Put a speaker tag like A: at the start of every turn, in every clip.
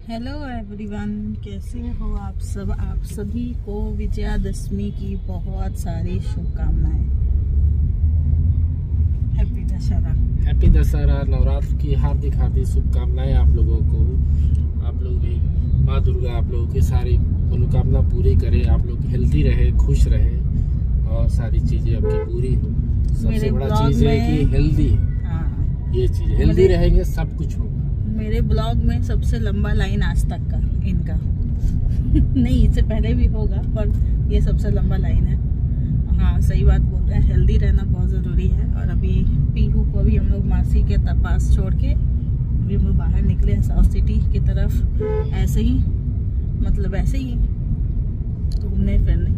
A: Hello everyone, कैसे हो आप सब। आप सभी को विजयादशमी की बहुत सारी शुभकामनाएं। हैप्पी दशहरा।
B: हैप्पी दशहरा, नवरात्र की हार्दिक हार्दिक शुभकामनाएं आप लोगों को। आप लोग भी माँ दुर्गा आप लोगों की सारी मनोकामना पूरी करे, आप लोग हेल्दी रहे, खुश रहे और सारी चीजें आपकी पूरी हो। सबसे बड़ा चीज है कि हेल्दी। हाँ, ये चीज हेल्दी रहेंगे सब कुछ होगा।
A: मेरे ब्लॉग में सबसे लंबा लाइन आज तक का इनका नहीं, इससे पहले भी होगा पर ये सबसे लंबा लाइन है। हाँ, सही बात बोल रहे हैं, हेल्दी रहना बहुत ज़रूरी है। और अभी पीहू को भी हम लोग मासी के पास छोड़ के अभी हम लोग बाहर निकले हैं साउथ सिटी की तरफ, ऐसे ही मतलब ऐसे ही घूमने फिरने।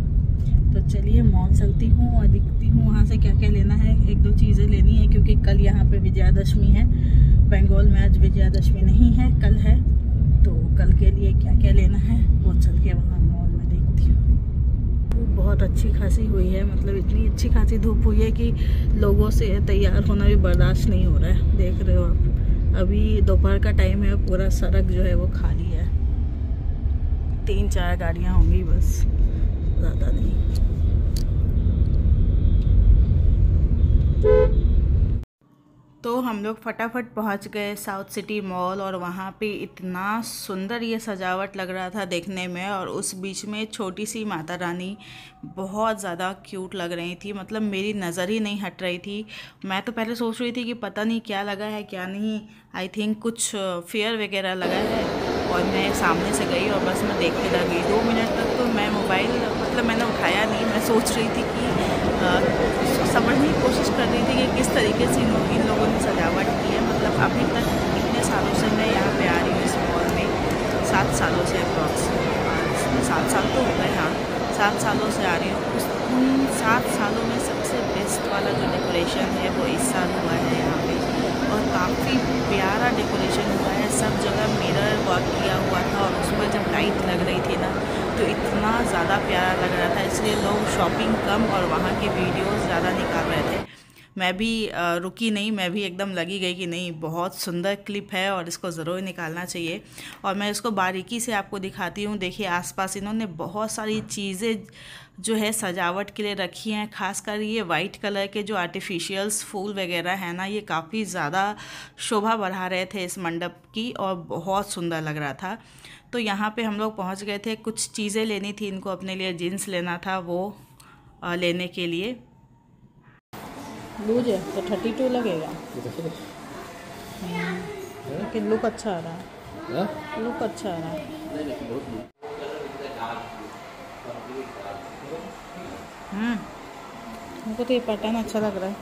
A: तो चलिए मॉल चलती हूँ और दिखती हूँ वहाँ से क्या क्या लेना है। एक दो चीज़ें लेनी है क्योंकि कल यहाँ पे विजयादशमी है। बंगाल में आज विजयादशमी नहीं है, कल है। तो कल के लिए क्या क्या लेना है वो चल के वहाँ मॉल में देखती हूँ। धूप बहुत अच्छी खासी हुई है, मतलब इतनी अच्छी खासी धूप हुई है कि लोगों से तैयार होना भी बर्दाश्त नहीं हो रहा है। देख रहे हो आप, अभी दोपहर का टाइम है, पूरा सड़क जो है वो खाली है। 3-4 गाड़ियाँ होंगी बस, ज़्यादा नहीं। तो हम लोग फटाफट पहुंच गए साउथ सिटी मॉल और वहाँ पे इतना सुंदर ये सजावट लग रहा था देखने में। और उस बीच में छोटी सी माता रानी बहुत ज़्यादा क्यूट लग रही थी, मतलब मेरी नज़र ही नहीं हट रही थी। मैं तो पहले सोच रही थी कि पता नहीं क्या लगा है क्या नहीं, आई थिंक कुछ फेयर वगैरह लगा है। और मैं सामने से गई और बस मैं देखने लगी 2 मिनट तक। तो मैं मोबाइल मतलब मैंने उठाया नहीं, मैं सोच रही थी कि समझने की कोशिश कर रही थी कि किस तरीके से इन लोगों ने सजावट की है। मतलब अभी तक इतने सालों से मैं यहाँ पे आ रही हूँ इस मॉल में, 7 सालों से अप्रॉक्स, 7 साल तो हो गए। हाँ, 7 सालों से आ रही हूँ। उन 7 सालों में सबसे बेस्ट वाला जो डेकोरेशन है वो इस साल हुआ है यहाँ पे। और काफ़ी प्यारा डेकोरेशन हुआ है, सब जगह मिरर वर्क किया हुआ था और उसमें जब लाइट लग रही थी ना तो इतना ज़्यादा प्यारा लग रहा था। इसलिए लोग शॉपिंग कम और वहाँ के वीडियोस ज़्यादा निकाल रहे थे। मैं भी रुकी नहीं, मैं भी एकदम लगी गई कि नहीं बहुत सुंदर क्लिप है और इसको ज़रूर निकालना चाहिए। और मैं इसको बारीकी से आपको दिखाती हूँ। देखिए आसपास इन्होंने बहुत सारी चीज़ें जो है सजावट के लिए रखी हैं। खासकर ये वाइट कलर के जो आर्टिफिशियल्स फूल वगैरह है ना, ये काफ़ी ज़्यादा शोभा बढ़ा रहे थे इस मंडप की और बहुत सुंदर लग रहा था। तो यहाँ पे हम लोग पहुँच गए थे, कुछ चीज़ें लेनी थी इनको, अपने लिए जीन्स लेना था, वो लेने के लिए। लूज है तो 32 लगेगा, लेकिन लुक अच्छा आ रहा है, लुक अच्छा आ रहा है। हमको तो ये पैटर्न अच्छा लग रहा है।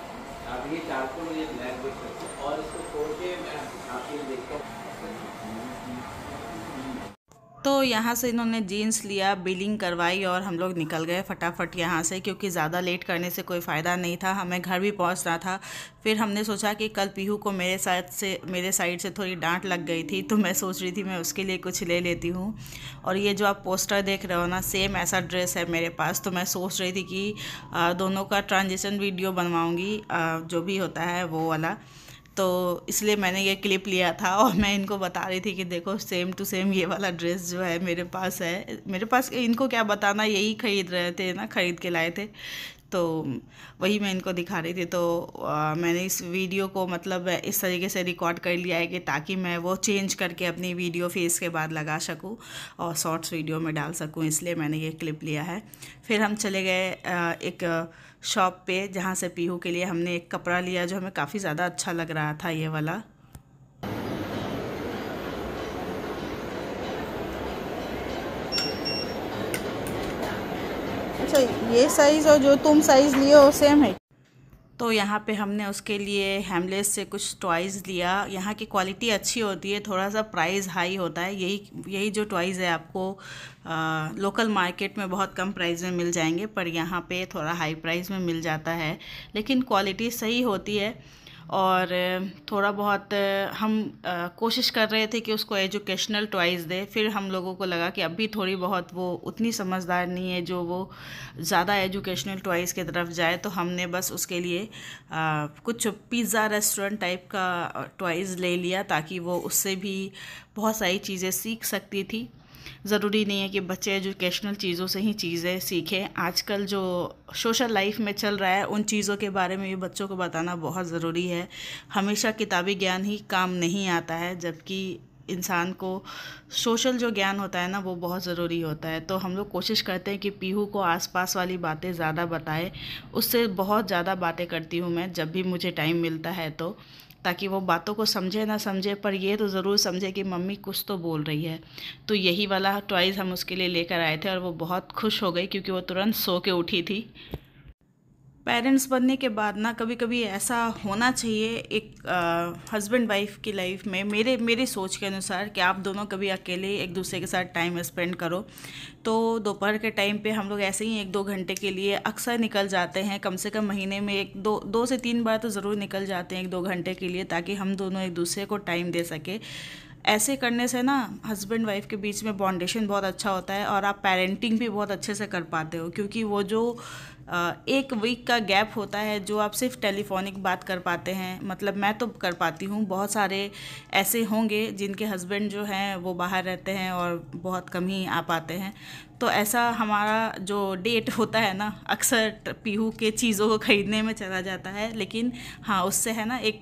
A: तो यहाँ से इन्होंने जीन्स लिया, बिलिंग करवाई और हम लोग निकल गए फटाफट यहाँ से, क्योंकि ज़्यादा लेट करने से कोई फ़ायदा नहीं था, हमें घर भी पहुँचना था। फिर हमने सोचा कि कल पीहू को मेरे साइड से थोड़ी डांट लग गई थी, तो मैं सोच रही थी मैं उसके लिए कुछ ले लेती हूँ। और ये जो आप पोस्टर देख रहे हो ना, सेम ऐसा ड्रेस है मेरे पास। तो मैं सोच रही थी कि दोनों का ट्रांजिशन वीडियो बनवाऊँगी, जो भी होता है वो वाला। तो इसलिए मैंने ये क्लिप लिया था और मैं इनको बता रही थी कि देखो सेम टू सेम ये वाला ड्रेस जो है मेरे पास है। मेरे पास इनको क्या बताना, यही खरीद रहे थे ना, खरीद के लाए थे, तो वही मैं इनको दिखा रही थी। तो मैंने इस वीडियो को मतलब इस तरीके से रिकॉर्ड कर लिया है कि ताकि मैं वो चेंज करके अपनी वीडियो फिर इसके बाद लगा सकूं और शॉर्ट्स वीडियो में डाल सकूं, इसलिए मैंने ये क्लिप लिया है। फिर हम चले गए एक शॉप पे, जहाँ से पीहू के लिए हमने एक कपड़ा लिया जो हमें काफ़ी ज़्यादा अच्छा लग रहा था, ये वाला। अच्छा, ये साइज़ और जो तुम साइज़ लिए हो सेम है। तो यहाँ पे हमने उसके लिए हेमलेस से कुछ टॉयज़ लिया। यहाँ की क्वालिटी अच्छी होती है, थोड़ा सा प्राइस हाई होता है। यही जो टॉयज़ है आपको लोकल मार्केट में बहुत कम प्राइस में मिल जाएंगे, पर यहाँ पे थोड़ा हाई प्राइस में मिल जाता है, लेकिन क्वालिटी सही होती है। और थोड़ा बहुत हम कोशिश कर रहे थे कि उसको एजुकेशनल टॉयज़ दे। फिर हम लोगों को लगा कि अभी थोड़ी बहुत वो उतनी समझदार नहीं है जो वो ज़्यादा एजुकेशनल टॉयज़ की तरफ जाए, तो हमने बस उसके लिए कुछ पिज़्ज़ा रेस्टोरेंट टाइप का टॉयज़ ले लिया ताकि वो उससे भी बहुत सारी चीज़ें सीख सकती थी। ज़रूरी नहीं है कि बच्चे एजुकेशनल चीज़ों से ही चीज़ें सीखें। आजकल जो सोशल लाइफ में चल रहा है उन चीज़ों के बारे में भी बच्चों को बताना बहुत ज़रूरी है। हमेशा किताबी ज्ञान ही काम नहीं आता है, जबकि इंसान को सोशल जो ज्ञान होता है ना वो बहुत ज़रूरी होता है। तो हम लोग कोशिश करते हैं कि पीहू को आसपास वाली बातें ज़्यादा बताएं। उससे बहुत ज़्यादा बातें करती हूँ मैं जब भी मुझे टाइम मिलता है, तो ताकि वो बातों को समझे ना समझे पर ये तो ज़रूर समझे कि मम्मी कुछ तो बोल रही है। तो यही वाला टॉयज़ हम उसके लिए लेकर आए थे और वो बहुत खुश हो गई क्योंकि वो तुरंत सो के उठी थी। पेरेंट्स बनने के बाद ना कभी कभी ऐसा होना चाहिए एक हस्बैंड वाइफ की लाइफ में, मेरी सोच के अनुसार, कि आप दोनों कभी अकेले एक दूसरे के साथ टाइम स्पेंड करो। तो दोपहर के टाइम पे हम लोग ऐसे ही 1-2 घंटे के लिए अक्सर निकल जाते हैं, कम से कम महीने में 1-2 से 3 बार तो ज़रूर निकल जाते हैं 1-2 घंटे के लिए, ताकि हम दोनों एक दूसरे को टाइम दे सके। ऐसे करने से ना हस्बैंड वाइफ के बीच में बॉन्डेशन बहुत अच्छा होता है और आप पेरेंटिंग भी बहुत अच्छे से कर पाते हो, क्योंकि वो जो 1 वीक का गैप होता है जो आप सिर्फ टेलीफोनिक बात कर पाते हैं, मतलब मैं तो कर पाती हूँ, बहुत सारे ऐसे होंगे जिनके हस्बैंड जो हैं वो बाहर रहते हैं और बहुत कम ही आ पाते हैं। तो ऐसा हमारा जो डेट होता है ना अक्सर पीहू के चीज़ों को ख़रीदने में चला जाता है, लेकिन हाँ उससे है ना एक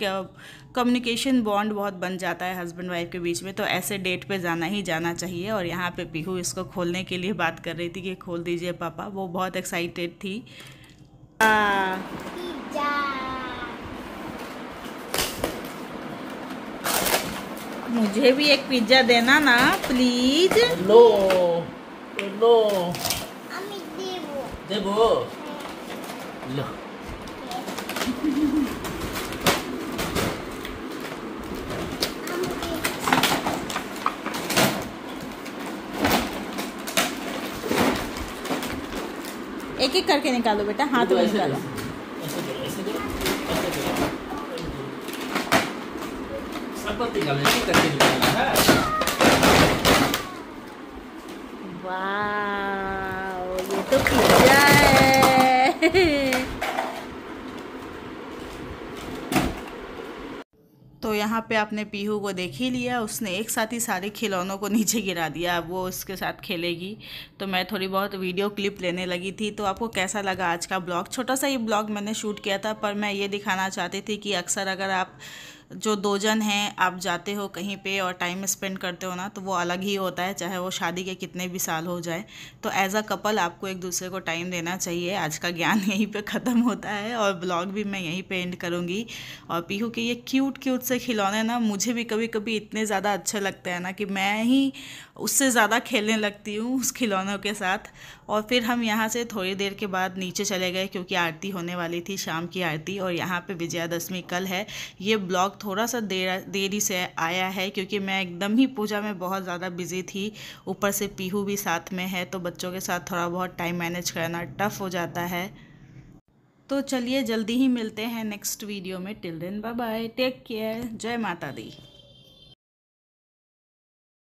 A: कम्युनिकेशन बॉन्ड बहुत बन जाता है हस्बैंड वाइफ के बीच में। तो ऐसे डेट पे जाना ही जाना चाहिए। और यहाँ पे पीहू इसको खोलने के लिए बात कर रही थी कि खोल दीजिए पापा, वो बहुत एक्साइटेड थी। मुझे भी एक पिज्जा देना ना प्लीज।
B: नो नो देबो लो।
A: एक एक करके निकालो बेटा, हाथ में निकालो। वाह, ये तो पिज्जा है। तो यहाँ पे आपने पीहू को देख ही लिया, उसने एक साथ ही सारे खिलौनों को नीचे गिरा दिया। अब वो उसके साथ खेलेगी। तो मैं थोड़ी बहुत वीडियो क्लिप लेने लगी थी। तो आपको कैसा लगा आज का ब्लॉग? छोटा सा ही ब्लॉग मैंने शूट किया था, पर मैं ये दिखाना चाहती थी कि अक्सर अगर आप जो 2 जन हैं आप जाते हो कहीं पे और टाइम स्पेंड करते हो ना, तो वो अलग ही होता है, चाहे वो शादी के कितने भी साल हो जाए। तो एज अ कपल आपको एक दूसरे को टाइम देना चाहिए। आज का ज्ञान यहीं पे ख़त्म होता है और ब्लॉग भी मैं यहीं पे एंड करूँगी। और पीहू के ये क्यूट क्यूट से खिलौने ना मुझे भी कभी कभी इतने ज़्यादा अच्छे लगते हैं ना कि मैं ही उससे ज़्यादा खेलने लगती हूँ उस खिलौनों के साथ। और फिर हम यहाँ से थोड़ी देर के बाद नीचे चले गए क्योंकि आरती होने वाली थी, शाम की आरती। और यहाँ पे विजयादशमी कल है। ये ब्लॉग थोड़ा सा देरी से आया है क्योंकि मैं एकदम ही पूजा में बहुत ज़्यादा बिजी थी, ऊपर से पीहू भी साथ में है, तो बच्चों के साथ थोड़ा बहुत टाइम मैनेज करना टफ हो जाता है। तो चलिए जल्दी ही मिलते हैं नेक्स्ट वीडियो में। Till then bye bye, take care, जय माता दी।